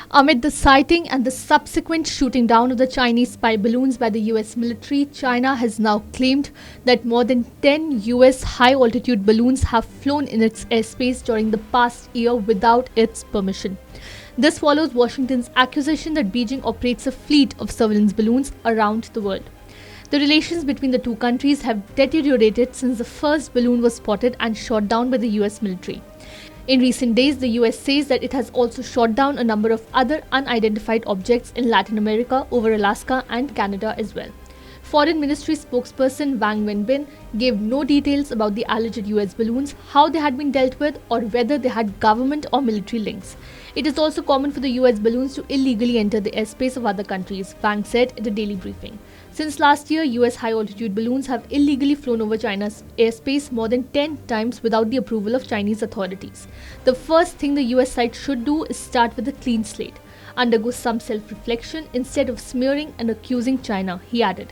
Amid the sighting and the subsequent shooting down of the Chinese spy balloons by the US military, China has now claimed that more than 10 US high altitude balloons have flown in its airspace during the past year without its permission. This follows Washington's accusation that Beijing operates a fleet of surveillance balloons around the world. The relations between the two countries have deteriorated since the first balloon was spotted and shot down by the US military. In recent days, the US says that it has also shot down a number of other unidentified objects in Latin America, over Alaska and Canada as well. Foreign Ministry spokesperson Wang Wenbin gave no details about the alleged US balloons, how they had been dealt with, or whether they had government or military links. It is also common for the US balloons to illegally enter the airspace of other countries, Wang said at a daily briefing. Since last year, US high-altitude balloons have illegally flown over China's airspace more than 10 times without the approval of Chinese authorities. The first thing the US side should do is start with a clean slate, undergo some self-reflection instead of smearing and accusing China, he added.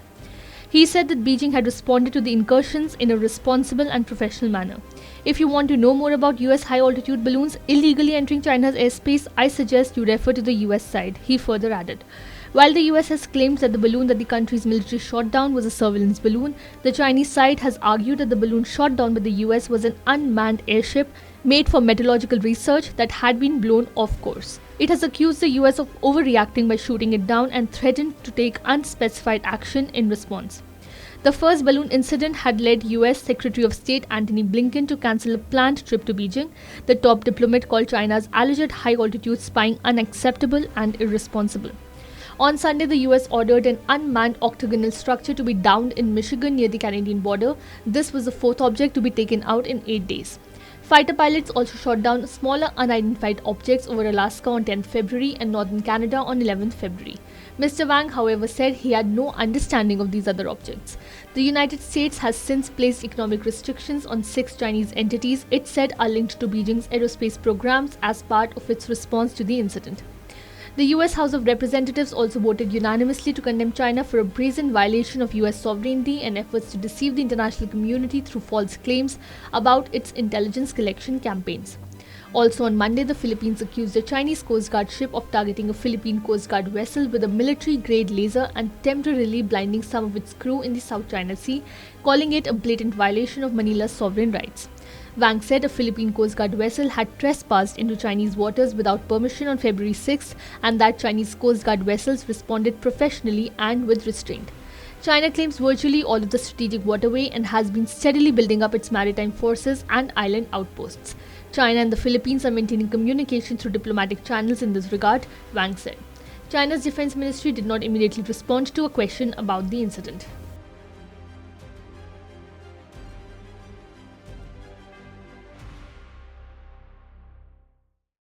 He said that Beijing had responded to the incursions in a responsible and professional manner. If you want to know more about US high-altitude balloons illegally entering China's airspace, I suggest you refer to the US side, he further added. While the US has claimed that the balloon that the country's military shot down was a surveillance balloon, the Chinese side has argued that the balloon shot down by the US was an unmanned airship made for meteorological research that had been blown off course. It has accused the US of overreacting by shooting it down and threatened to take unspecified action in response. The first balloon incident had led US Secretary of State Antony Blinken to cancel a planned trip to Beijing. The top diplomat called China's alleged high-altitude spying unacceptable and irresponsible. On Sunday, the US ordered an unmanned octagonal structure to be downed in Michigan near the Canadian border. This was the fourth object to be taken out in 8 days. Fighter pilots also shot down smaller unidentified objects over Alaska on 10 February and northern Canada on 11 February. Mr. Wang, however, said he had no understanding of these other objects. The United States has since placed economic restrictions on 6 Chinese entities it said are linked to Beijing's aerospace programs as part of its response to the incident. The US House of Representatives also voted unanimously to condemn China for a brazen violation of US sovereignty and efforts to deceive the international community through false claims about its intelligence collection campaigns. Also on Monday, the Philippines accused a Chinese Coast Guard ship of targeting a Philippine Coast Guard vessel with a military-grade laser and temporarily blinding some of its crew in the South China Sea, calling it a blatant violation of Manila's sovereign rights. Wang said a Philippine Coast Guard vessel had trespassed into Chinese waters without permission on February 6th and that Chinese Coast Guard vessels responded professionally and with restraint. China claims virtually all of the strategic waterway and has been steadily building up its maritime forces and island outposts. China and the Philippines are maintaining communication through diplomatic channels in this regard, Wang said. China's defense ministry did not immediately respond to a question about the incident.